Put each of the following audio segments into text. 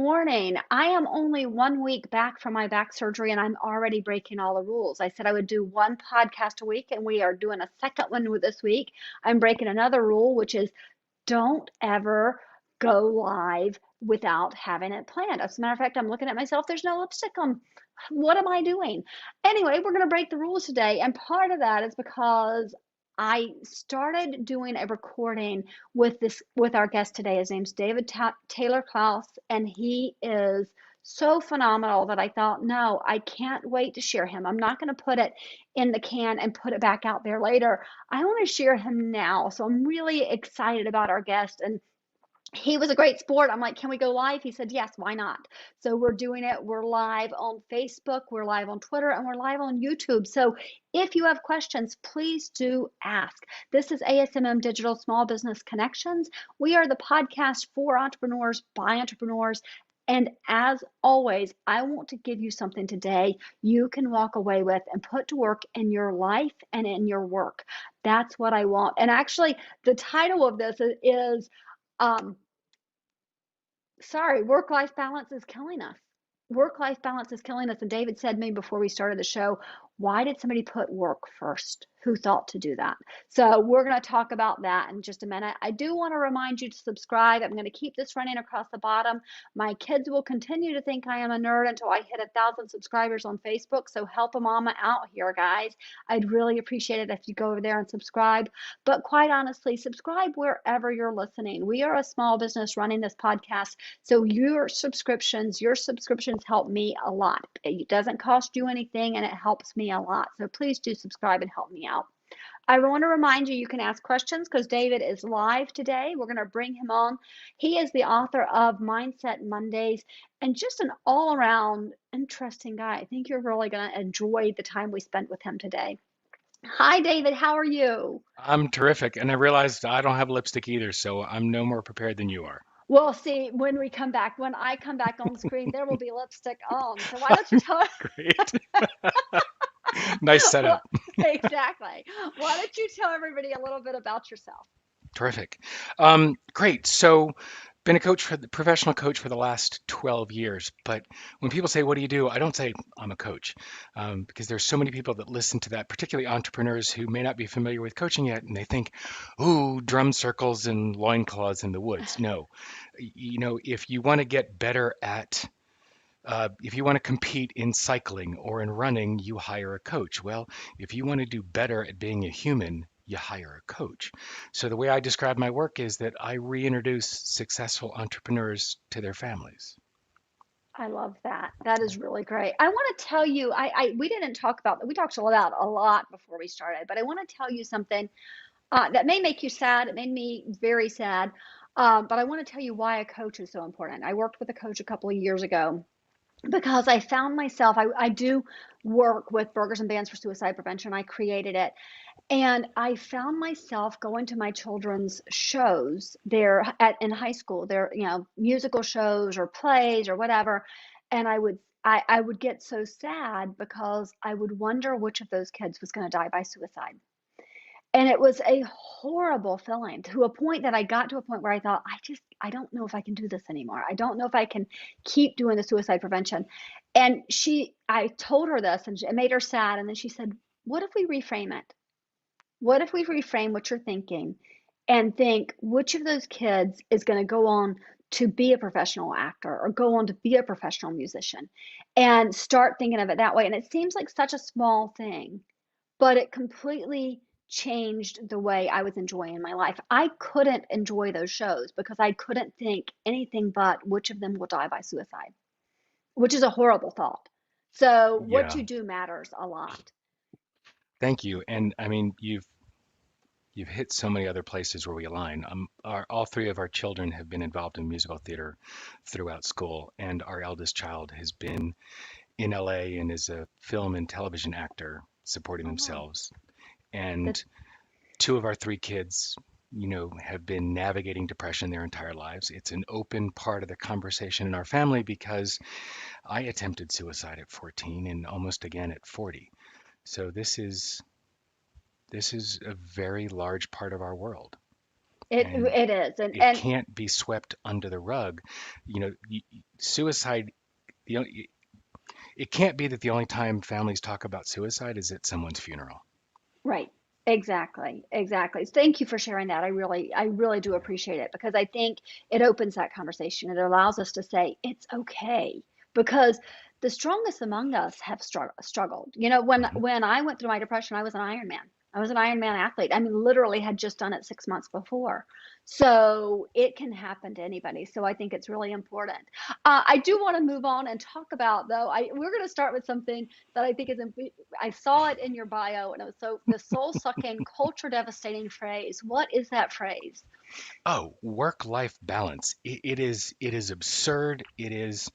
morning. I am only 1 week back from my back surgery and I'm already breaking all the rules. I said I would do one podcast a week and we are doing a second one with this week. I'm breaking another rule, which is don't ever go live without having it planned. As a matter of fact, I'm looking at myself, there's no lipstick on. What am I doing? Anyway, we're going to break the rules today. And part of that is because I started doing a recording with our guest today. His name's Taylor-Klaus, and he is so phenomenal that I thought, no, I can't wait to share him. I'm not going to put it in the can and put it back out there later. I want to share him now. So I'm really excited about our guest, and he was a great sport. I'm like, can we go live? He said, yes, why not? So we're doing it. We're live on Facebook, we're live on Twitter, and we're live on YouTube. So if you have questions, please do ask. This is ASMM Digital Small Business Connections. We are the podcast for entrepreneurs by entrepreneurs. And as always, I want to give you something today you can walk away with and put to work in your life and in your work. That's what I want. And actually, the title of this is um, sorry, work-life balance is killing us. Work-life balance is killing us. And David said to me before we started the show, why did somebody put work first? Who thought to do that? So we're going to talk about that in just a minute. I do want to remind you to subscribe. I'm going to keep this running across the bottom. My kids will continue to think I am a nerd until I hit 1,000 subscribers on Facebook. So help a mama out here, guys. I'd really appreciate it if you go over there and subscribe. But quite honestly, subscribe wherever you're listening. We are a small business running this podcast. So your subscriptions help me a lot. It doesn't cost you anything and it helps me a lot. So please do subscribe and help me out. I want to remind you, you can ask questions because David is live today. We're going to bring him on. He is the author of Mindset Mondays and just an all around interesting guy. I think you're really going to enjoy the time we spent with him today. Hi, David. How are you? I'm terrific, and I realized I don't have lipstick either, so I'm no more prepared than you are. Well, see, when I come back on screen, there will be lipstick on. So why don't you tell Great. Nice setup. well, exactly. Why don't you tell everybody a little bit about yourself? Terrific. Great. So, been a professional coach for the last 12 years. But when people say, "What do you do?" I don't say I'm a coach, because there's so many people that listen to that, particularly entrepreneurs who may not be familiar with coaching yet, and they think, "Ooh, drum circles and loincloths in the woods." No, if you want to get better at if you want to compete in cycling or in running, you hire a coach. Well, if you want to do better at being a human, you hire a coach. So the way I describe my work is that I reintroduce successful entrepreneurs to their families. I love that. That is really great. I want to tell you, we didn't talk about, we talked about a lot before we started, but I want to tell you something that may make you sad. It made me very sad. But I want to tell you why a coach is so important. I worked with a coach a couple of years ago because I found myself, I do work with Burgers and Bands for Suicide Prevention. I created it. And I found myself going to my children's shows there in high school, their, musical shows or plays or whatever. And I would get so sad because I would wonder which of those kids was going to die by suicide. And it was a horrible feeling to a point that I got to a point where I thought, I don't know if I can do this anymore. I don't know if I can keep doing the suicide prevention. And I told her this and it made her sad. And then she said, what if we reframe it? What if we reframe what you're thinking and think which of those kids is going to go on to be a professional actor or go on to be a professional musician and start thinking of it that way? And it seems like such a small thing, but it completely changed the way I was enjoying my life. I couldn't enjoy those shows because I couldn't think anything but which of them will die by suicide, which is a horrible thought. So what Yeah, you do matters a lot. thank you. And I mean, you've hit so many other places where we align. All three of our children have been involved in musical theater throughout school, and our eldest child has been in LA and is a film and television actor supporting Oh, wow. themselves. That, And two of our three kids, have been navigating depression their entire lives. It's an open part of the conversation in our family because I attempted suicide at 14 and almost again at 40. So this is a very large part of our world. and it is. it And can't be swept under the rug. Suicide, the it can't be that the only time families talk about suicide is at someone's funeral. right. Exactly. Exactly. Thank you for sharing that. I really do Yeah, appreciate it because I think it opens that conversation. It allows us to say it's okay because the strongest among us have struggled. You know, hmm, when I went through my depression, I was an Ironman. I was an Ironman athlete. I mean, literally had just done it 6 months before. So it can happen to anybody. So I think it's really important. I do want to move on and talk about though. We're going to start with something that I think is I saw it in your bio, and it was so the soul sucking, culture devastating phrase. What is that phrase? oh, work-life balance. It is absurd. It is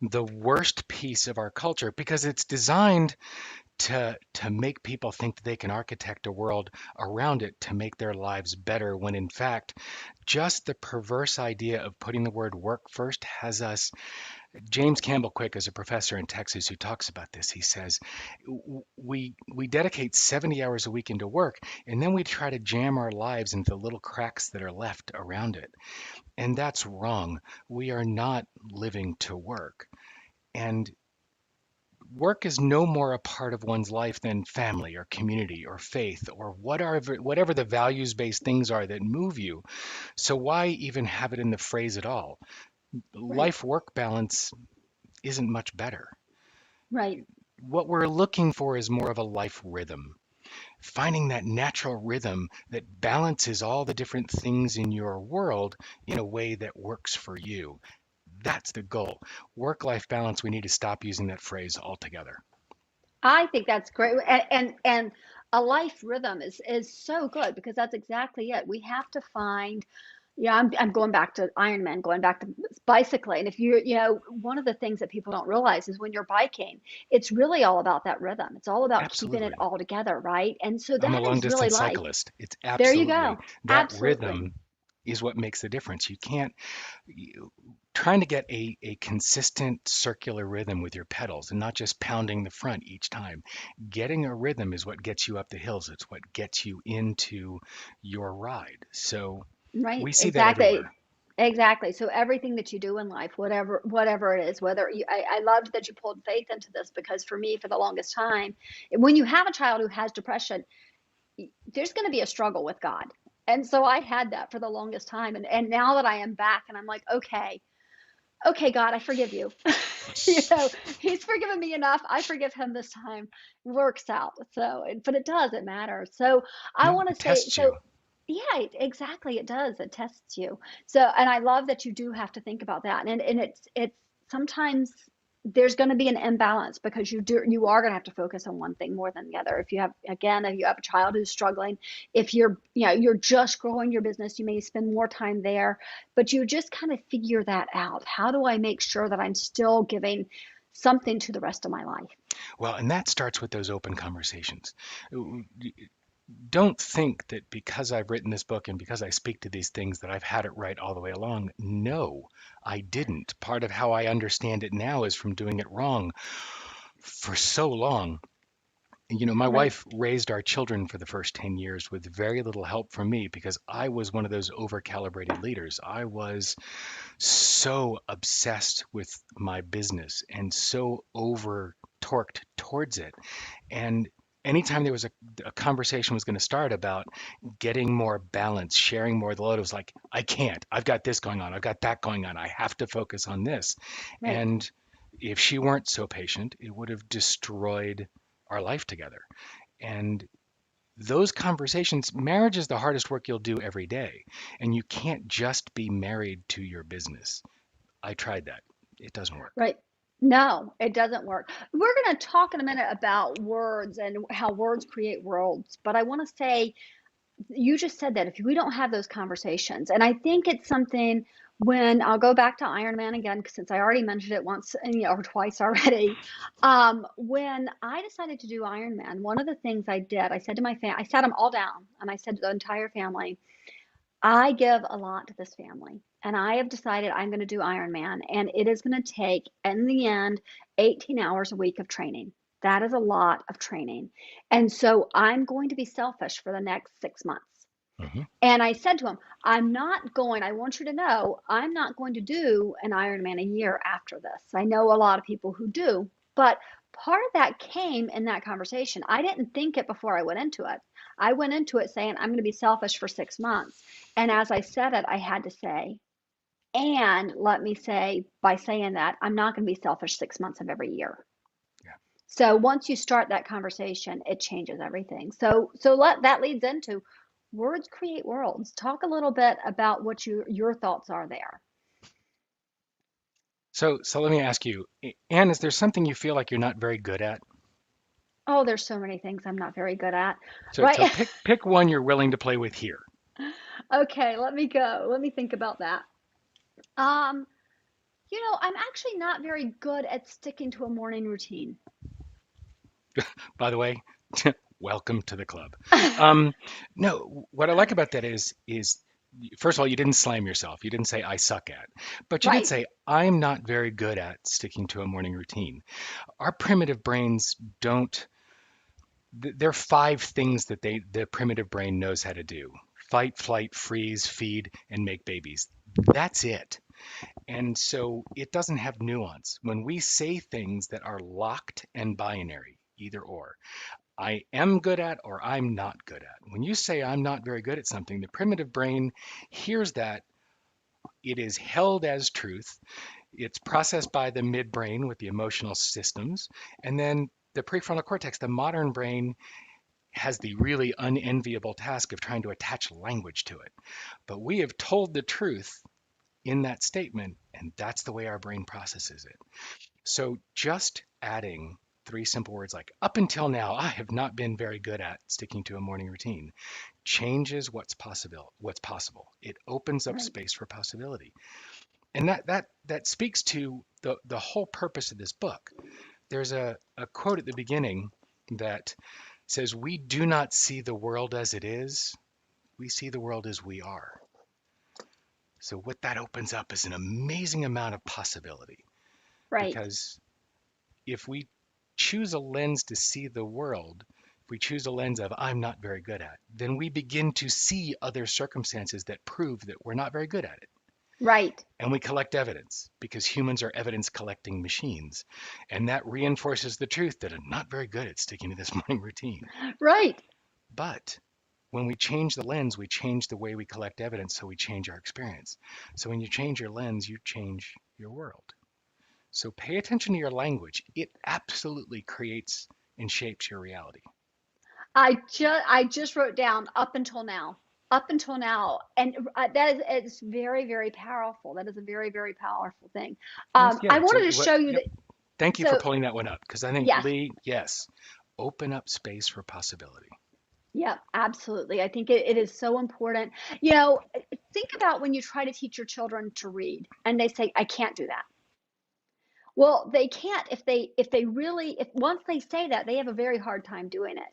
the worst piece of our culture because it's designed to make people think that they can architect a world around it to make their lives better when in fact just the perverse idea of putting the word work first has us. James Campbell Quick is a professor in Texas who talks about this. He says we dedicate 70 hours a week into work, and then we try to jam our lives into the little cracks that are left around it. And that's wrong. We are not living to work. And work is no more a part of one's life than family or community or faith or whatever the values-based things are that move you. So why even have it in the phrase at all? Right, Life work balance isn't much better. right, What we're looking for is more of a life rhythm. Finding that natural rhythm that balances all the different things in your world in a way that works for you. That's the goal. Work life balance, we need to stop using that phrase altogether. I think that's great. And a life rhythm is so good because that's exactly it. We have to find. Yeah, I'm going back to Ironman, going back to bicycling. And if one of the things that people don't realize is when you're biking, it's really all about that rhythm. It's all about keeping it Absolutely. all together, right? And so I'm a that long is really distance life. cyclist. It's There you absolutely go. that Absolutely. rhythm is what makes the difference. You can't trying to get a consistent circular rhythm with your pedals and not just pounding the front each time. Getting a rhythm is what gets you up the hills. It's what gets you into your ride. So Right, we see that exactly. everywhere. Exactly. So everything that you do in life, whatever it is, I loved that you pulled faith into this because for me, for the longest time, when you have a child who has depression, there's going to be a struggle with God. And so I had that for the longest time. And now that I am back and I'm like, okay, God, I forgive you. He's forgiven me enough. I forgive him this time. Works out. So, but it does, it matters. So I No, want to it say, tests you. yeah, exactly. It does. It tests you. So, and I love that you do have to think about that. And it's sometimes there's going to be an imbalance because you are going to have to focus on one thing more than the other. If you have a child who's struggling, if you're just growing your business, you may spend more time there, but you just kind of figure that out. How do I make sure that I'm still giving something to the rest of my life? Well, and that starts with those open conversations. Don't think that because I've written this book and because I speak to these things that I've had it right all the way along. No, I didn't. Part of how I understand it now is from doing it wrong for so long. My Right. wife raised our children for the first 10 years with very little help from me because I was one of those over-calibrated leaders. I was so obsessed with my business and so over torqued towards it. And anytime there was a conversation was going to start about getting more balance, sharing more of the load, it was like, I can't. I've got this going on. I've got that going on. I have to focus on this. Right. And if she weren't so patient, it would have destroyed our life together. And those conversations, marriage is the hardest work you'll do every day. And you can't just be married to your business. I tried that. It doesn't work. Right. No, it doesn't work. We're going to talk in a minute about words and how words create worlds. But I want to say, you just said that if we don't have those conversations, and I think it's something when I'll go back to Iron Man again, since I already mentioned it once or twice already. When I decided to do Iron Man, one of the things I did, I said to my family, I sat them all down and I said to the entire family, I give a lot to this family, and I have decided I'm going to do Ironman, and it is going to take, in the end, 18 hours a week of training. That is a lot of training. And so I'm going to be selfish for the next 6 months. Hmm. And I said to him, I want you to know, I'm not going to do an Ironman a year after this. I know a lot of people who do, but part of that came in that conversation. I didn't think it before I went into it. I went into it saying, I'm going to be selfish for 6 months. And as I said it, I had to say, and let me say, by saying that, I'm not going to be selfish 6 months of every year. Yeah. So once you start that conversation, it changes everything. That leads into words create worlds. Talk a little bit about what your thoughts are there. So let me ask you, Anne, is there something you feel like you're not very good at? Oh, there's so many things I'm not very good at. So Right? pick one you're willing to play with here. Okay, let me go. Let me think about that. Um, I'm actually not very good at sticking to a morning routine. By the way, welcome to the club. Um, no, what I like about that is first of all, you didn't slam yourself. You didn't say I suck at, but you did Right, say I'm not very good at sticking to a morning routine. Our primitive brains don't. There are five things that the primitive brain knows how to do: fight, flight, freeze, feed, and make babies. That's it. And so it doesn't have nuance. When we say things that are locked and binary, either or, I am good at or I'm not good at. When you say I'm not very good at something, the primitive brain hears that. It is held as truth. It's processed by the midbrain with the emotional systems. And then the prefrontal cortex, the modern brain, has the really unenviable task of trying to attach language to it. But we have told the truth in that statement, and that's the way our brain processes it. So just adding three simple words like up until now, I have not been very good at sticking to a morning routine changes what's possible. It opens up right, space for possibility. And that speaks to the whole purpose of this book. There's a quote at the beginning that says, "We do not see the world as it is, we see the world as we are." So what that opens up is an amazing amount of possibility right, because if we choose a lens to see the world, if we choose a lens of I'm not very good at, then we begin to see other circumstances that prove that we're not very good at it. right, And we collect evidence because humans are evidence collecting machines. And that reinforces the truth that I'm not very good at sticking to this morning routine. right, But when we change the lens, we change the way we collect evidence, so we change our experience. So when you change your lens, you change your world. So pay attention to your language. It absolutely creates and shapes your reality. I just wrote down up until now. Up until now, and that is it's very very powerful. That is a very very powerful thing. Yes, yeah. I So wanted to what? show you Yep. that. Thank you for So pulling that one up because I think yes, Lee, yes, open up space for possibility. yeah, absolutely. I think it is so important. You know, think about when you try to teach your children to read, and they say, "I can't do that." Well, they can't if they really if once they say that, they have a very hard time doing it.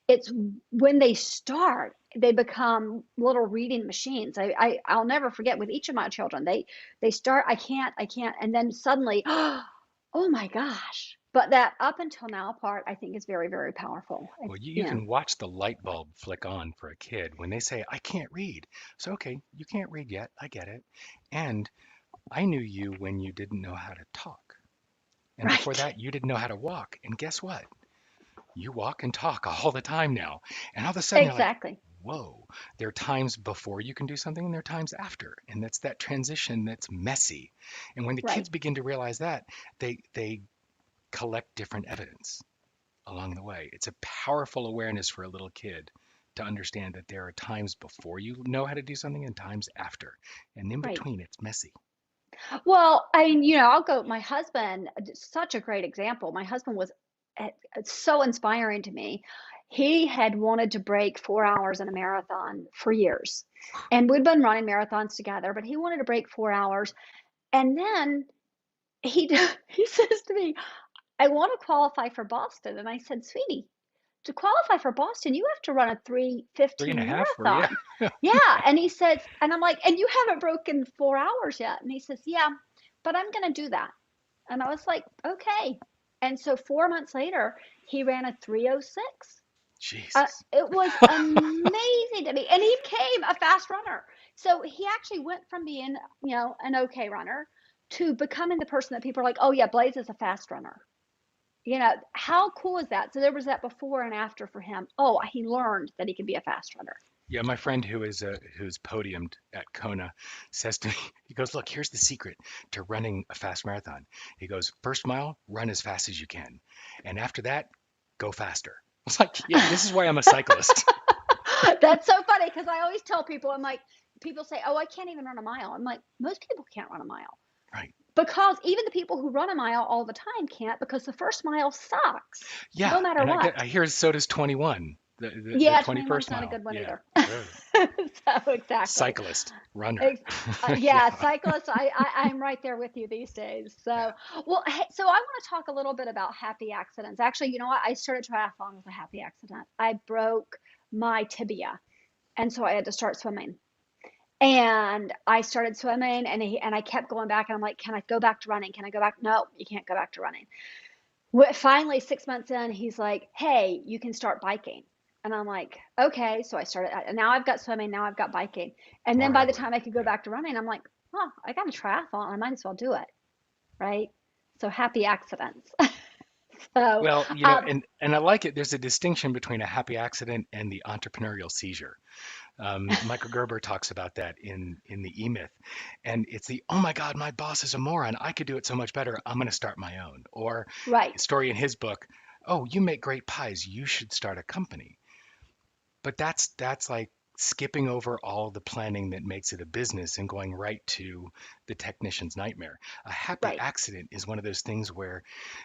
It's when they start, they become little reading machines. I'll never forget with each of my children. They start, I can't, and then suddenly, oh my gosh. But that up until now part, I think is very, very powerful. Well, It's, you can watch the light bulb flick on for a kid when they say, I can't read. So, okay, you can't read yet. I get it. And I knew you when you didn't know how to talk. And before right, that, you didn't know how to walk. And guess what? You walk and talk all the time now. And all of a sudden, you're like, exactly, whoa, there are times before you can do something and there are times after. And that's that transition that's messy. And when the right, kids begin to realize that, they collect different evidence along the way. It's a powerful awareness for a little kid to understand that there are times before you know how to do something and times after. And in right. between, it's messy. Well, I mean, I'll go. My husband, such a great example. My husband was so inspiring to me. He had wanted to break 4 hours in a marathon for years. And we'd been running marathons together, but he wanted to break 4 hours. And then he he says to me, I want to qualify for Boston. And I said, sweetie, to qualify for Boston, you have to run a Three and 3:15 a half, or yeah. marathon. Yeah. And he says, and I'm like, and you haven't broken 4 hours yet. And he says, yeah, but I'm going to do that. And I was like, okay. And so 4 months later, he ran a 3:06. Jesus. It was amazing to me, and he became a fast runner. So he actually went from being, an okay runner to becoming the person that people are like, oh yeah, Blaze is a fast runner. How cool is that? So there was that before and after for him. Oh, he learned that he could be a fast runner. Yeah, my friend who's podiumed at Kona says to me, he goes, "Look, here's the secret to running a fast marathon." He goes, "First mile, run as fast as you can, and after that, go faster." I was like, "Yeah, this is why I'm a cyclist." That's so funny because I always tell people, I'm like, people say, oh, I can't even run a mile. I'm like, most people can't run a mile. Right. Because even the people who run a mile all the time can't because the first mile sucks, Yeah, no matter and what. I hear so does 21, the Yeah, 21's 21st not a mile. good one Yeah. either. Ugh. So exactly. Cyclist, runner. Yeah, Yeah. cyclists, I'm right there with you these days. Yeah. So, well, hey, so I want to talk a little bit about happy accidents. Actually, you know what? I started triathlon with a happy accident. I broke my tibia, and so I had to start swimming. And I started swimming, and I kept going back, and I'm like, can I go back to running? Can I go back? No, you can't go back to running. Finally, 6 months in, he's like, hey, you can start biking. And I'm like, okay. So I started, now I've got swimming, now I've got biking. And then More by the hardware. time I could go Yeah. back to running, I'm like, oh, I got a triathlon. I might as well do it. Right. So happy accidents. So, Well, um, and I like it. There's a distinction between a happy accident and the entrepreneurial seizure. Michael Gerber talks about that in the E-Myth, and it's the oh my God, my boss is a moron. I could do it so much better. I'm going to start my own. Or right, a story in his book, oh, you make great pies. You should start a company. But that's like skipping over all the planning that makes it a business and going right to the technician's nightmare. A happy right, accident is one of those things where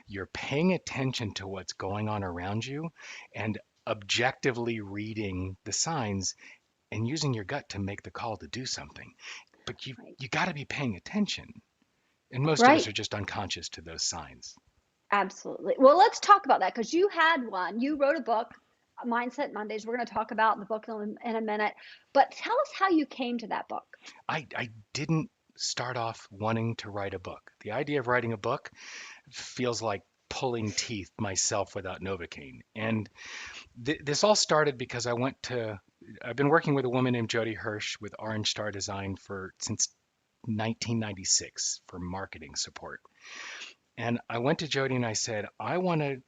you're paying attention to what's going on around you and objectively reading the signs and using your gut to make the call to do something. But you right, you got to be paying attention. And most of us right. are just unconscious to those signs. Absolutely. Well, let's talk about that because you had one. You wrote a book, Mindset Mondays. We're going to talk about the book in a minute. But tell us how you came to that book. I didn't start off wanting to write a book. The idea of writing a book feels like pulling teeth myself without Novocaine. And this all started because I've been working with a woman named Jody Hirsch with Orange Star Design since 1996 for marketing support. And I went to Jody and I said, I want to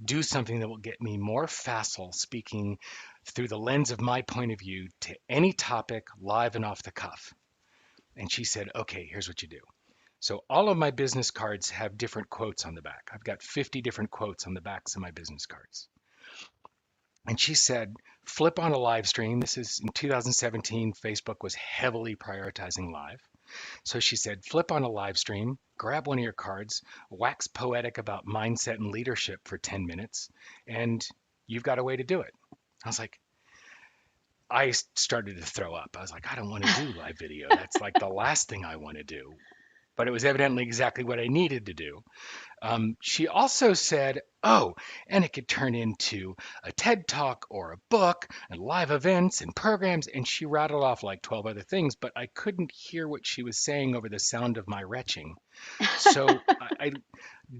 do something that will get me more facile speaking through the lens of my point of view to any topic live and off the cuff. And she said, okay, here's what you do. So all of my business cards have different quotes on the back. I've got 50 different quotes on the backs of my business cards. And she said, flip on a live stream. This is in 2017. Facebook was heavily prioritizing live. So she said, flip on a live stream, grab one of your cards, wax poetic about mindset and leadership for 10 minutes, and you've got a way to do it. I was like, I started to throw up. I was like, I don't want to do live video. That's like the last thing I want to do. But it was evidently exactly what I needed to do. She also said, oh, and it could turn into a TED Talk or a book and live events and programs. And she rattled off like 12 other things, but I couldn't hear what she was saying over the sound of my retching. So I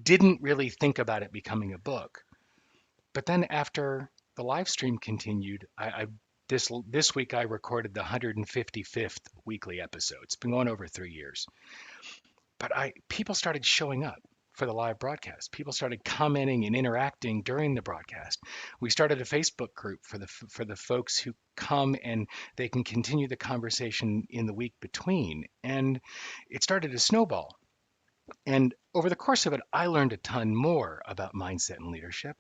didn't really think about it becoming a book. But then after the live stream continued, this week I recorded the 155th weekly episode. It's been going over 3 years. But I people started showing up for the live broadcast. People started commenting and interacting during the broadcast. We started a Facebook group for the folks who come and they can continue the conversation in the week between. And it started to snowball. And over the course of it, I learned a ton more about mindset and leadership.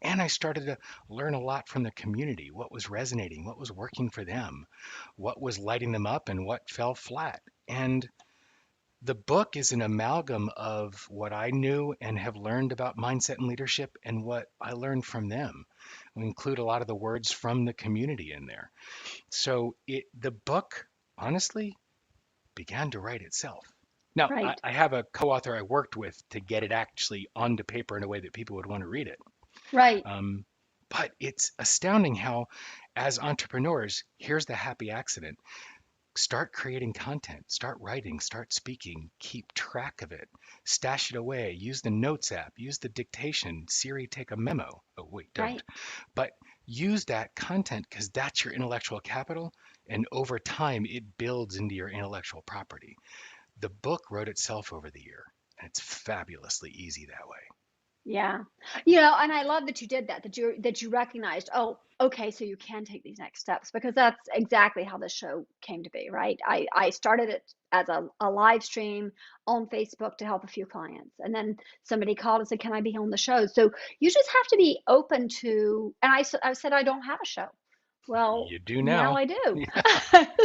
And I started to learn a lot from the community, what was resonating, what was working for them, what was lighting them up, and what fell flat. And the book is an amalgam of what I knew and have learned about mindset and leadership and what I learned from them. We include a lot of the words from the community in there. So the book, honestly, began to write itself. Now, Right, I have a co-author I worked with to get it actually onto paper in a way that people would want to read it. right, Um, but it's astounding how, as entrepreneurs, here's the happy accident. Start creating content, start writing, start speaking, keep track of it, stash it away, use the notes app, use the dictation, Siri, take a memo. Oh, wait, don't. right. But use that content because that's your intellectual capital. And over time, it builds into your intellectual property. The book wrote itself over the year, and it's fabulously easy that way. Yeah. You know, and I love that you did that, that you recognized, oh, okay, so you can take these next steps because that's exactly how this show came to be, right? I started it as a live stream on Facebook to help a few clients. And then somebody called and said, can I be on the show? So you just have to be open to, and I said, I don't have a show. Well, You do now now. I do.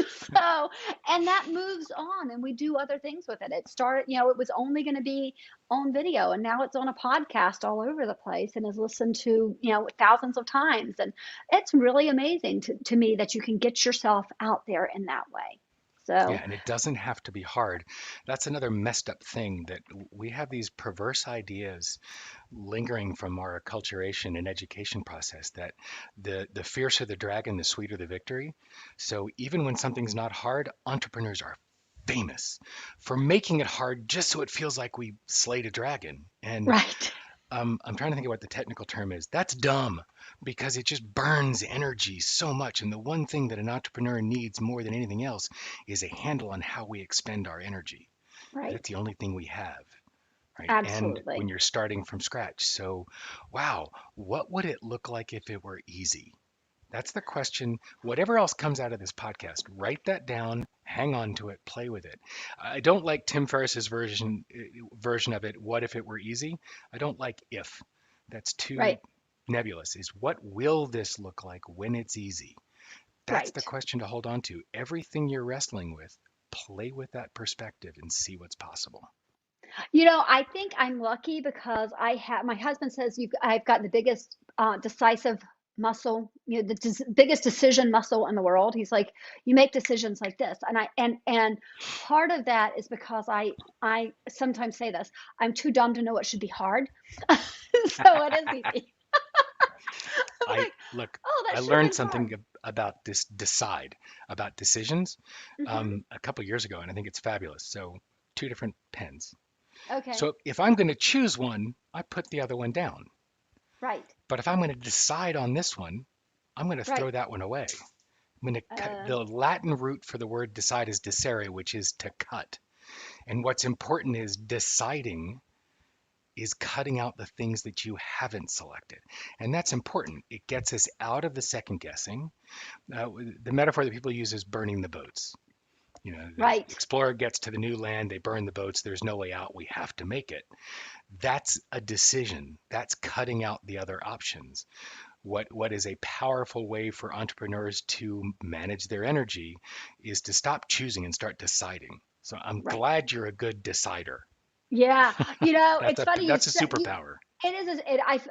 So, and that moves on and we do other things with it. It started, it was only going to be on video and now it's on a podcast all over the place and is listened to thousands of times, and it's really amazing to me that you can get yourself out there in that way. Yeah, So and it doesn't have to be hard. That's another messed up thing that we have these perverse ideas lingering from our acculturation and education process that the fiercer the dragon, the sweeter the victory. So even when something's not hard, entrepreneurs are famous for making it hard just so it feels like we slayed a dragon. And right. I'm trying to think of what the technical term is. That's dumb because it just burns energy so much. And the one thing that an entrepreneur needs more than anything else is a handle on how we expend our energy. Because it's Right. the only thing we have, right? And when Absolutely. you're starting from scratch. So, wow, what would it look like if it were easy? That's the question. Whatever else comes out of this podcast, write that down, hang on to it, play with it. I don't like Tim Ferriss's version of it. What if it were easy? I don't like if. That's too Right. nebulous. Is what will this look like when it's easy? That's the Right. question to hold on to. Everything you're wrestling with, play with that perspective and see what's possible. I think I'm lucky because my husband says I've got the biggest decisive muscle, the biggest decision muscle in the world. He's like, you make decisions like this. And part of that is because I sometimes say this, I'm too dumb to know it should be hard. So it is easy. I'm I like, look, oh, that I should have learned been something hard. about this decide, about decisions, Hmm. a couple years ago, and I think it's fabulous. So, two different pens. Okay. So, if I'm going to choose one, I put the other one down. Right. But if I'm going to decide on this one, I'm going to Right. throw that one away. I'm going to cut. Uh, The Latin root for the word decide is dicere, which is to cut. And what's important is deciding is cutting out the things that you haven't selected. And that's important. It gets us out of the second guessing. The metaphor that people use is burning the boats. The right. explorer gets to the new land, they burn the boats, there's no way out, we have to make it. That's a decision. That's cutting out the other options. What is a powerful way for entrepreneurs to manage their energy is to stop choosing and start deciding. So I'm Right. glad you're a good decider. Yeah, That's it's a funny you that's a said superpower. it is.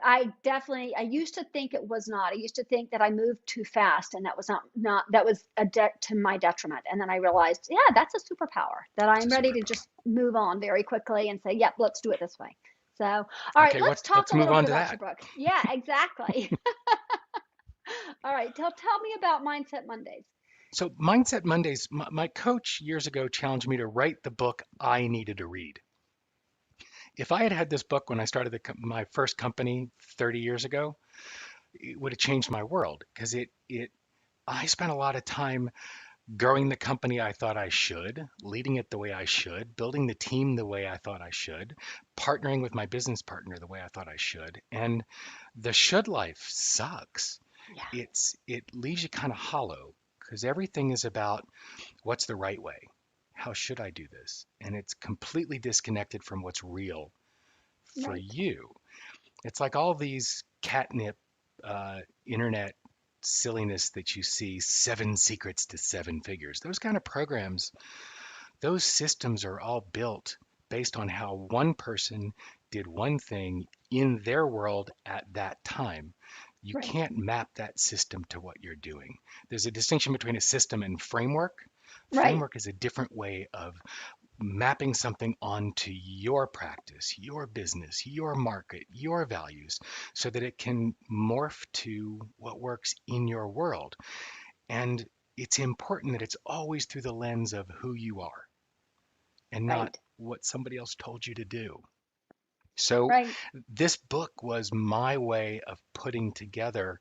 I definitely. I used to think it was not. I used to think that I moved too fast, and that was not. That was a debt to my detriment. And then I realized, yeah, that's a superpower. That It's I'm a ready to superpower. just move on very quickly and say, yep, let's do it this way. So, all right, Okay, let's talk let's a move little bit on to about your that. book. Yeah, exactly. All right, tell me about Mindset Mondays. So Mindset Mondays, my coach years ago challenged me to write the book I needed to read. If I had had this book when I started my first company 30 years ago, it would have changed my world because it I spent a lot of time growing the company I thought I should, leading it the way I should, building the team the way I thought I should, partnering with my business partner the way I thought I should. And the should life sucks. Yeah, It leaves you kind of hollow because everything is about what's the right way? How should I do this? And it's completely disconnected from what's real for right, you. It's like all these catnip internet silliness that you see, seven secrets to seven figures. Those kind of programs, those systems are all built based on how one person did one thing in their world at that time. You right, can't map that system to what you're doing. There's a distinction between a system and framework. right, Framework is a different way of mapping something onto your practice, your business, your market, your values, so that it can morph to what works in your world. And it's important that it's always through the lens of who you are and not right, what somebody else told you to do. So, right. this book was my way of putting together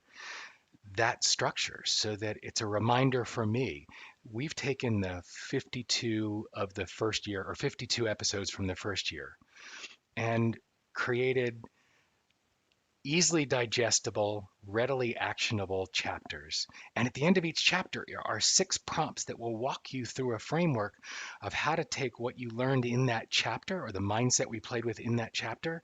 that structure so that it's a reminder for me. We've taken the 52 of the first year or 52 episodes from the first year and created easily digestible, readily actionable chapters. And at the end of each chapter are 6 prompts that will walk you through a framework of how to take what you learned in that chapter or the mindset we played with in that chapter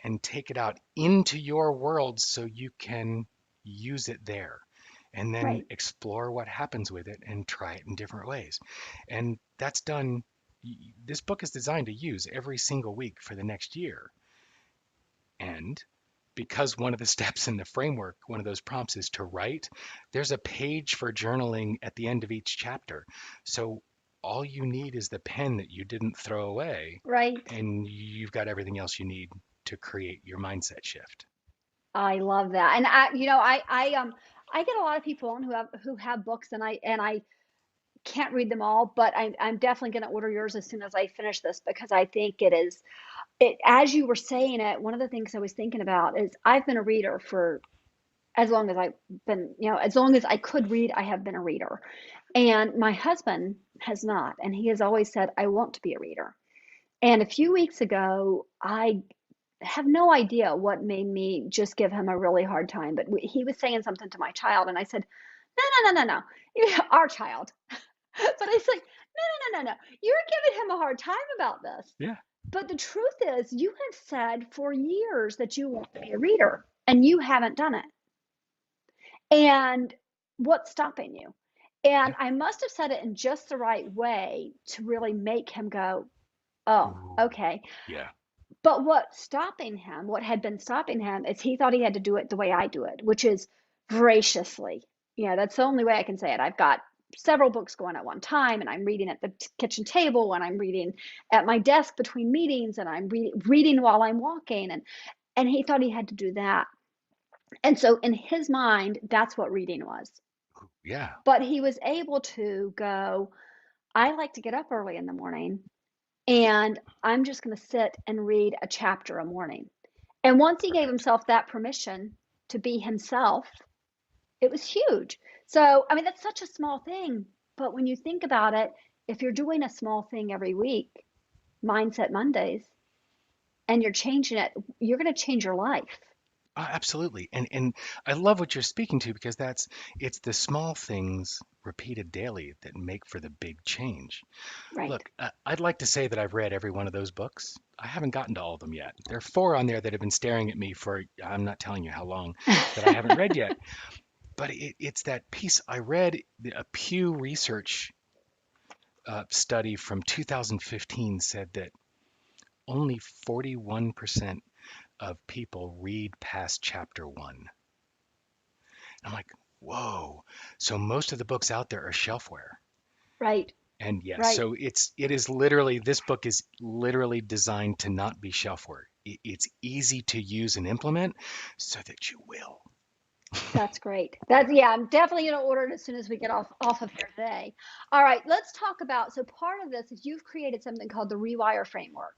and take it out into your world so you can use it there and then Right. explore what happens with it and try it in different ways. And that's done. This book is designed to use every single week for the next year. And because one of the steps in the framework, one of those prompts is to write, there's a page for journaling at the end of each chapter. So all you need is the pen that you didn't throw away, Right. and you've got everything else you need to create your mindset shift. I love that. And I get a lot of people on who have books, and I can't read them all, but I'm definitely going to order yours as soon as I finish this, because I think it, as you were saying it, one of the things I was thinking about is I've been a reader for as long as I've been, as long as I could read, I have been a reader. And my husband has not, and he has always said, I want to be a reader. And a few weeks ago, I have no idea what made me just give him a really hard time, but he was saying something to my child, and I said, no, no, no, no, no, our child. But I said, no, no, no, no, no. You're giving him a hard time about this. Yeah. But the truth is, you have said for years that you want to be a reader, and you haven't done it. And what's stopping you? And Yeah. I must have said it in just the right way to really make him go, oh, Ooh, okay. yeah. But what had been stopping him, is he thought he had to do it the way I do it, which is voraciously. That's the only way I can say it. I've got several books going at one time, and I'm reading at the kitchen table, and I'm reading at my desk between meetings, and I'm reading while I'm walking. And he thought he had to do that. And so in his mind, that's what reading was. Yeah. But he was able to go, I like to get up early in the morning, and I'm just going to sit and read a chapter a morning. And once he gave Perfect. himself that permission to be himself, it was huge. So, I mean, that's such a small thing. But when you think about it, if you're doing a small thing every week, Mindset Mondays, and you're changing it, you're going to change your life. Absolutely. And I love what you're speaking to because it's the small things repeated daily that make for the big change. Right. Look, I'd like to say that I've read every one of those books. I haven't gotten to all of them yet. There are 4 on there that have been staring at me for, I'm not telling you how long, that I haven't read yet. But it's that piece. I read a Pew Research study from 2015 said that only 41% of people read past chapter 1. I'm like, whoa. So most of the books out there are shelfware. Right. And yes, Right. so it is literally, this book is literally designed to not be shelfware. It's easy to use and implement so that you will. That's great. That's, yeah, I'm definitely going to order it as soon as we get off of here today. All right, let's talk about, so part of this is you've created something called the Rewire Framework.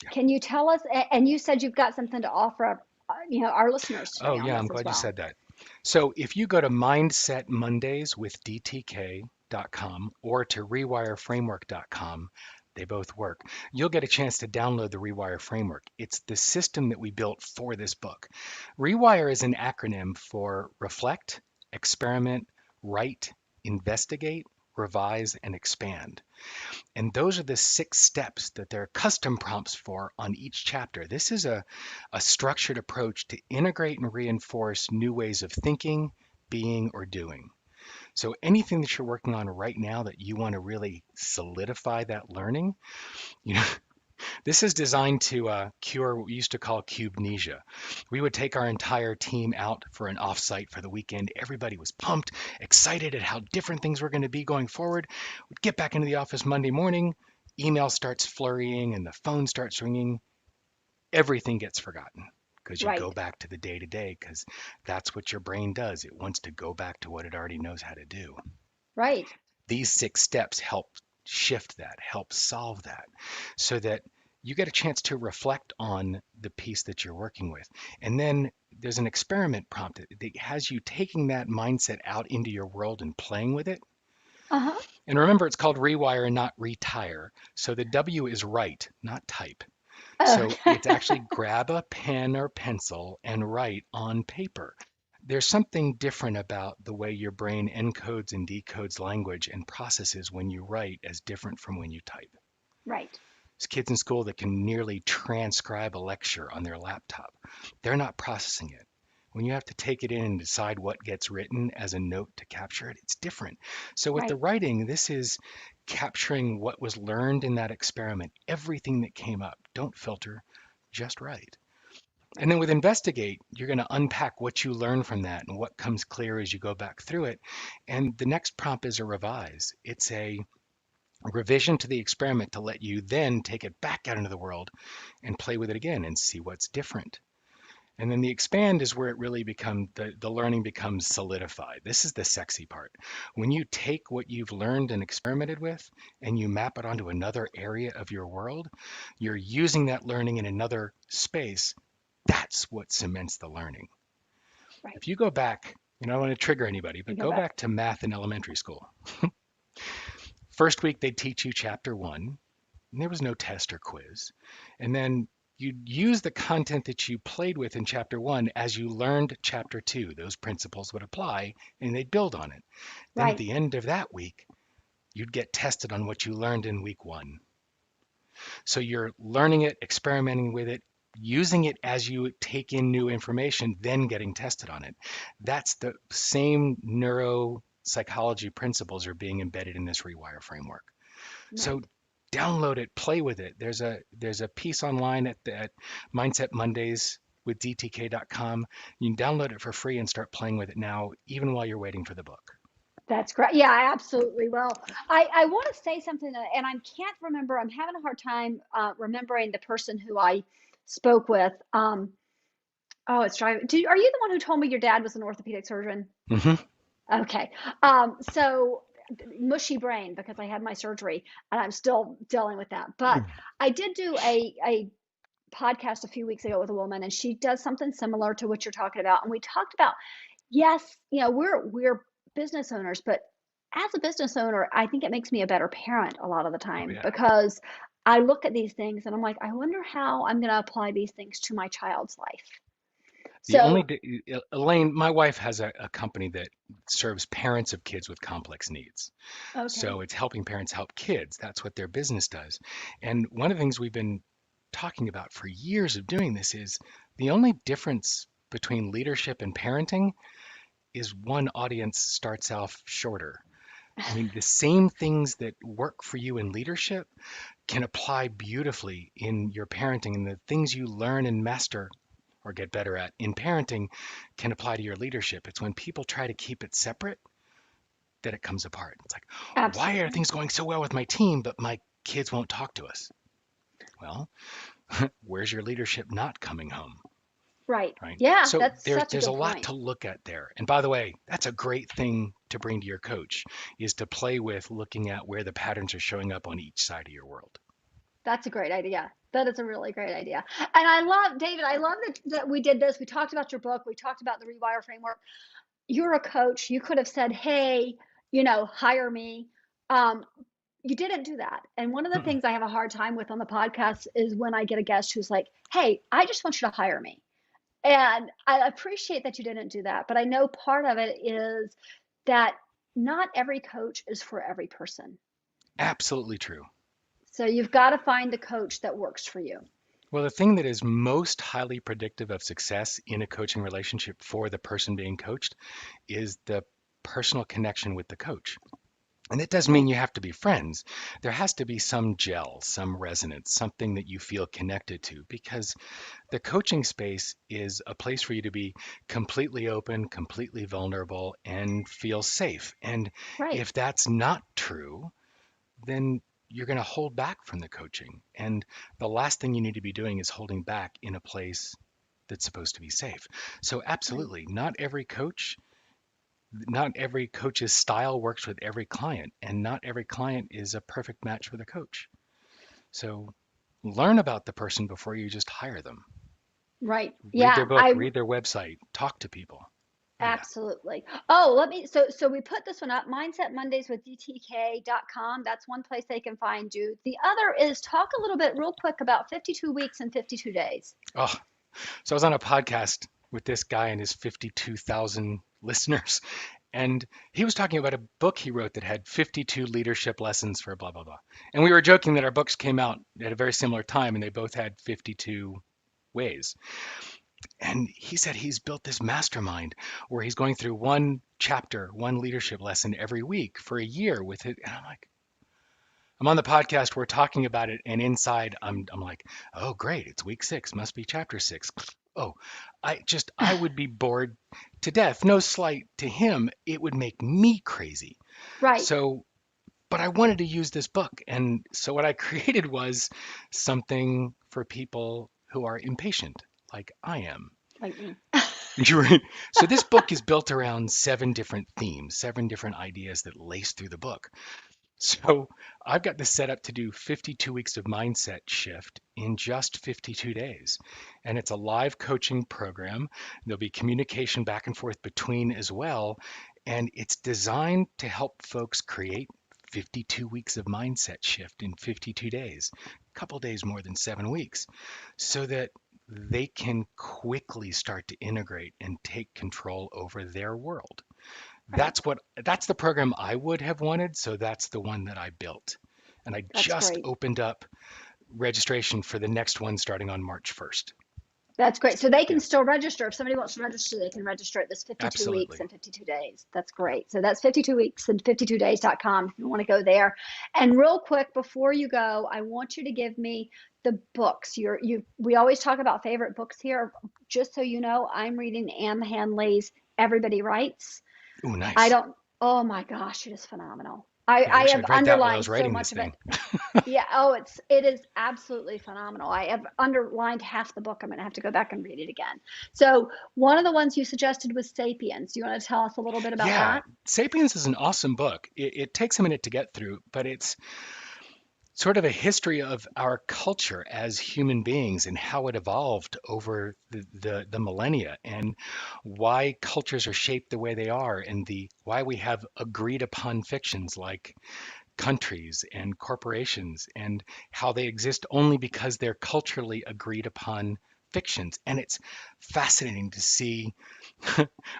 Yeah. Can you tell us, and you said you've got something to offer, our listeners today Oh, on yeah, I'm this as glad you well. said that. So if you go to Mindset Mondays with DTK.com or to rewireframework.com, they both work. You'll get a chance to download the Rewire Framework. It's the system that we built for this book. Rewire is an acronym for reflect, experiment, write, investigate, revise, and expand. And those are the 6 steps that there are custom prompts for on each chapter. This is a structured approach to integrate and reinforce new ways of thinking, being, or doing. So anything that you're working on right now that you want to really solidify that learning, you know, this is designed to cure what we used to call cubenesia. We would take our entire team out for an offsite for the weekend. Everybody was pumped, excited at how different things were going to be going forward. We'd get back into the office Monday morning, email starts flurrying and the phone starts ringing. Everything gets forgotten because you go Right. back to the day to day because that's what your brain does. It wants to go back to what it already knows how to do. Right. These 6 steps help shift that, help solve that, so that you get a chance to reflect on the piece that you're working with. And then there's an experiment prompt that has you taking that mindset out into your world and playing with it. Uh-huh. And remember, it's called rewire and not retire. So the W is write, not type. So Okay. it's actually grab a pen or pencil and write on paper. There's something different about the way your brain encodes and decodes language and processes when you write as different from when you type. Right. There's kids in school that can nearly transcribe a lecture on their laptop. They're not processing it. When you have to take it in and decide what gets written as a note to capture it, it's different. So with the Right. writing, this is capturing what was learned in that experiment, everything that came up. Don't filter, just write. And Right. then with investigate, you're going to unpack what you learn from that and what comes clear as you go back through it. And the next prompt is a revise. It's a revision to the experiment to let you then take it back out into the world and play with it again and see what's different. And then the expand is where it really becomes the learning becomes solidified. This is the sexy part. When you take what you've learned and experimented with and you map it onto another area of your world, you're using that learning in another space. That's what cements the learning. Right. If you go back, I don't want to trigger anybody, You but go go back. back to math in elementary school. First week, they teach you chapter one, and there was no test or quiz. And then you'd use the content that you played with in chapter one as you learned chapter two. Those principles would apply and they'd build on it. Then at Right. the end of that week, you'd get tested on what you learned in week one. So you're learning it, experimenting with it, using it as you take in new information, then getting tested on it. That's the same neuropsychology principles are being embedded in this rewire framework. So Right. download it, play with it. There's a piece online at Mindset Mondays with DTK.com. You can download it for free and start playing with it now, even while you're waiting for the book. That's great. Yeah, I absolutely will. I want to say something, and I can't remember. I'm having a hard time remembering the person who I spoke with. Oh, it's driving. Are you the one who told me your dad was an orthopedic surgeon? Hmm. Okay. So mushy brain because I had my surgery and I'm still dealing with that. But I did do a podcast a few weeks ago with a woman, and she does something similar to what you're talking about. And we talked about, yes, we're business owners, but as a business owner, I think it makes me a better parent a lot of the Oh time yeah. because I look at these things and I'm like, I wonder how I'm going to apply these things to my child's life. The only So, Elaine, my wife has a company that serves parents of kids with complex needs. okay, So it's helping parents help kids. That's what their business does. And one of the things we've been talking about for years of doing this is the only difference between leadership and parenting is one audience starts off shorter. I mean, the same things that work for you in leadership can apply beautifully in your parenting, and the things you learn and master or get better at in parenting can apply to your leadership. It's when people try to keep it separate that it comes apart. It's like, why are absolutely. things going so well with my team, but my kids won't talk to us? Well, where's your leadership not coming home? Right. Right. Yeah, So that's there's such a there's a good lot point. to look at there. And by the way, that's a great thing to bring to your coach is to play with looking at where the patterns are showing up on each side of your world. That's a great idea. That is a really great idea. And I love, David, I love that we did this. We talked about your book, we talked about the Rewire framework. You're a coach. You could have said, hey, hire me. Um, you didn't do that. And one of the Mm-mm. things I have a hard time with on the podcast is when I get a guest who's like, hey, I just want you to hire me. And I appreciate that you didn't do that. But I know part of it is that not every coach is for every person. Absolutely true. So you've got to find the coach that works for you. Well, the thing that is most highly predictive of success in a coaching relationship for the person being coached is the personal connection with the coach. And it doesn't mean Right. you have to be friends. There has to be some gel, some resonance, something that you feel connected to, because the coaching space is a place for you to be completely open, completely vulnerable, and feel safe. And Right. if that's not true, then you're going to hold back from the coaching. And the last thing you need to be doing is holding back in a place that's supposed to be safe. So, Right. absolutely, not every coach's style works with every client, and not every client is a perfect match for the coach. So, learn about the person before you just hire them. Right. Read their Yeah, book, read their website, talk to people. Oh yeah. absolutely. Oh, so we put this one up, Mindset Mondays with DTK.com. That's one place they can find you. The other is talk a little bit real quick about 52 weeks and 52 days. Oh, so I was on a podcast with this guy and his 52,000 listeners, and he was talking about a book he wrote that had 52 leadership lessons for blah blah blah. And we were joking that our books came out at a very similar time and they both had 52 ways. And he said he's built this mastermind where he's going through one chapter, one leadership lesson every week for a year with it. And I'm like, I'm on the podcast, we're talking about it, and inside I'm like, oh great, it's week 6, must be chapter 6. Oh, I would be bored to death. No slight to him, it would make me crazy. Right. So, but I wanted to use this book, and so what I created was something for people who are impatient, like I am. Like me. So this book is built around 7 different themes, 7 different ideas that lace through the book. So I've got this set up to do 52 weeks of mindset shift in just 52 days. And it's a live coaching program. There'll be communication back and forth between as well. And it's designed to help folks create 52 weeks of mindset shift in 52 days, a couple days more than 7 weeks, so that they can quickly start to integrate and take control over their world. Right. That's the program I would have wanted, so that's the one that I built. And I That's just great. opened up registration for the next one starting on March 1st. That's great. So they Yeah, can still register. If somebody wants to register, they can register at this 52 weeks absolutely. and 52 days. That's great. So that's 52 weeks and 52 days.com if you want to go there. And real quick, before you go, I want you to give me the books. We always talk about favorite books here. Just so you know, I'm reading Anne Hanley's Everybody Writes. Ooh, I nice. don't, oh my gosh, it is phenomenal. Yeah, I I wish have I'd read that while I underlined was so writing this much of it. thing. Yeah, oh, it is absolutely phenomenal. I have underlined half the book. I'm going to have to go back and read it again. So, one of the ones you suggested was Sapiens. Do you want to tell us a little bit about Yeah, that? Sapiens is an awesome book. It takes a minute to get through, but it's sort of a history of our culture as human beings and how it evolved over the millennia and why cultures are shaped the way they are and the why we have agreed upon fictions like countries and corporations and how they exist only because they're culturally agreed upon fictions. And it's fascinating to see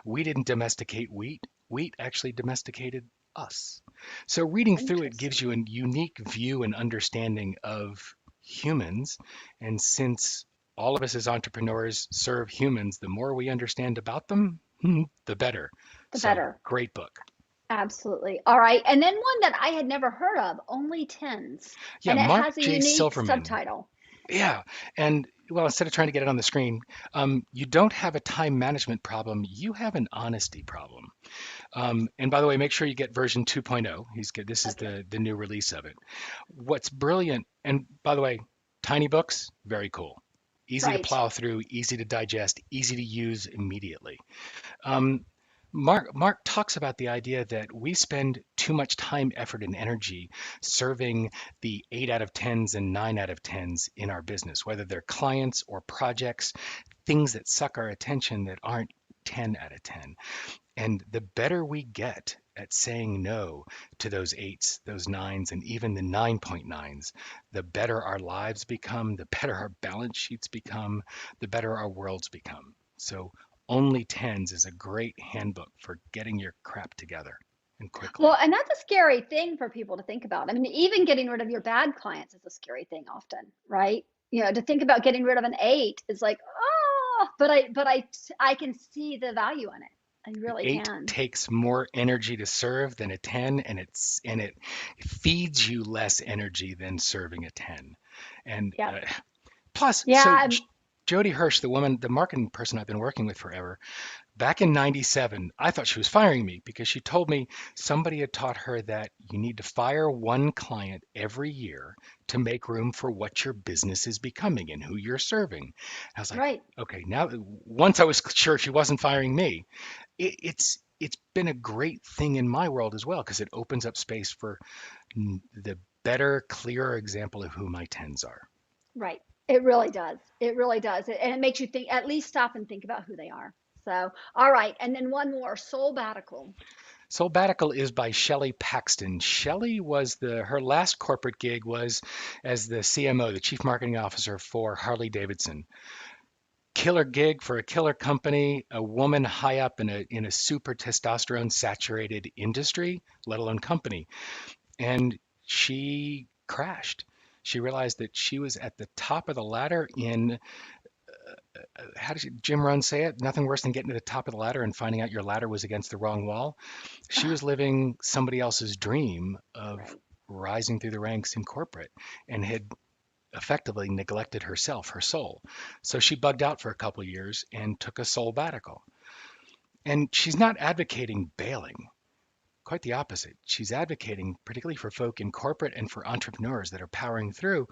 we didn't domesticate wheat, wheat actually domesticated us. So, reading through it gives Interesting. you a unique view and understanding of humans. And since all of us as entrepreneurs serve humans, the more we understand about them, the better. The So, better. great book. Absolutely. All right. And then one that I had never heard of, Only Tens. Yeah, And it Mark has a J. unique Silverman. subtitle. Yeah, and well, instead of trying to get it on the screen, you don't have a time management problem. You have an honesty problem. And by the way, make sure you get version 2.0. He's good. This is Okay. the new release of it. What's brilliant, and by the way, tiny books, very cool. Easy to Right. plow through, easy to digest, easy to use immediately. Um, Mark talks about the idea that we spend too much time, effort, and energy serving the 8 out of 10s and 9 out of 10s in our business, whether they're clients or projects, things that suck our attention that aren't 10 out of 10. And the better we get at saying no to those 8s, those 9s, and even the 9.9s, the better our lives become, the better our balance sheets become, the better our worlds become. So only 10s is a great handbook for getting your crap together and quickly. Well, and that's a scary thing for people to think about. I mean, even getting rid of your bad clients is a scary thing often, right? To think about getting rid of an eight is like, oh, I can see the value in it. I really 8 can. takes more energy to serve than a 10, and it feeds you less energy than serving a 10. And Yeah. plus, Yeah. so Jody Hirsch, the woman, the marketing person I've been working with forever, back in 97, I thought she was firing me because she told me somebody had taught her that you need to fire one client every year to make room for what your business is becoming and who you're serving. I was like, Right. okay, now once I was sure she wasn't firing me, it's been a great thing in my world as well because it opens up space for the better, clearer example of who my tens are. Right. It really does. It really does. And it makes you think, at least stop and think about who they are. So, all right. And then one more, soul batical. Soulbatical is by Shelley Paxton. Shelley was her last corporate gig was as the CMO, the Chief Marketing Officer for Harley Davidson. Killer gig for a killer company, a woman high up in a super testosterone saturated industry, let alone company. And she crashed. She realized that she was at the top of the ladder in how does Jim Rohn say it? Nothing worse than getting to the top of the ladder and finding out your ladder was against the wrong wall. She was living somebody else's dream of Right. rising through the ranks in corporate and had effectively neglected herself, her soul. So she bugged out for a couple of years and took a soul sabbatical. And she's not advocating bailing. Quite the opposite. She's advocating, particularly for folk in corporate and for entrepreneurs that are powering through,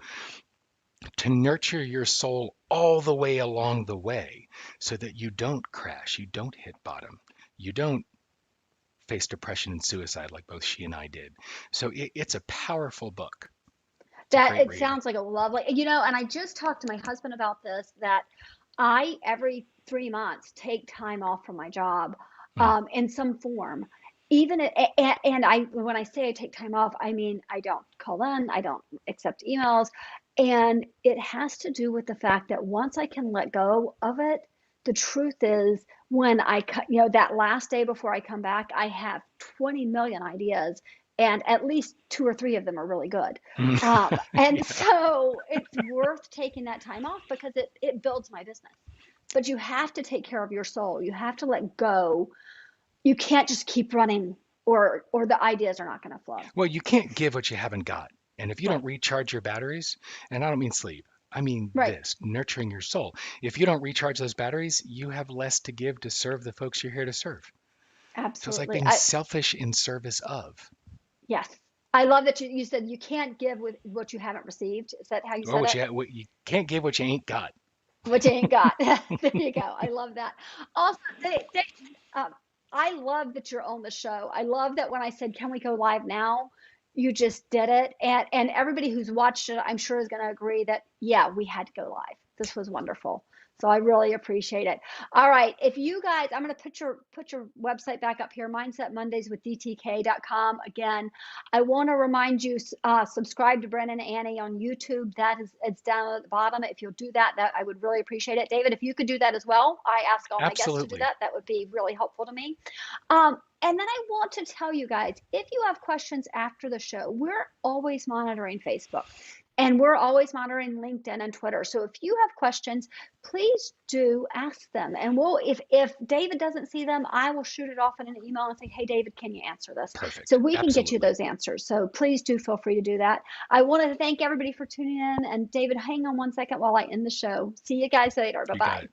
to nurture your soul all the way along the way so that you don't crash, you don't hit bottom, you don't face depression and suicide like both she and I did. So it's a powerful book. It's a That great it read. sounds like a lovely, and I just talked to my husband about this, that I, every 3 months, take time off from my job Mm. in some form. And when I say I take time off, I mean, I don't call in, I don't accept emails. And it has to do with the fact that once I can let go of it, the truth is when that last day before I come back, I have 20 million ideas and at least two or three of them are really good. And Yeah. so it's worth taking that time off because it builds my business. But you have to take care of your soul. You have to let go. You can't just keep running or the ideas are not going to flow. Well, you can't give what you haven't got. And if you don't Right. recharge your batteries, and I don't mean sleep, I mean Right. this, nurturing your soul. If you don't recharge those batteries, you have less to give to serve the folks you're here to serve. So it's like Absolutely. being selfish in service of. Yes. I love that you said you can't give with what you haven't received. Is that how you Well, said it? what you can't give what you ain't got. What you ain't got. There you go. I love that. Also, um, I love that you're on the show. I love that when I said, "Can we go live now?" You just did it, and everybody who's watched it, I'm sure is going to agree that yeah, we had to go live. This was wonderful. So I really appreciate it. All right, if you guys, I'm going to put your website back up here, Mindset Mondays with DTK.com. Again, I want to remind you, subscribe to Brennan and Annie on YouTube. That is, it's down at the bottom. If you'll do that, I would really appreciate it. David, if you could do that as well, I ask all my guests to do Absolutely. that. That would be really helpful to me. And then I want to tell you guys, if you have questions after the show, we're always monitoring Facebook. And we're always monitoring LinkedIn and Twitter. So if you have questions, please do ask them. And if David doesn't see them, I will shoot it off in an email and say, hey, David, can you answer this? So Perfect. we can get you Absolutely. those answers. So please do feel free to do that. I wanted to thank everybody for tuning in. And David, hang on one second while I end the show. See you guys later. Bye You got bye. it.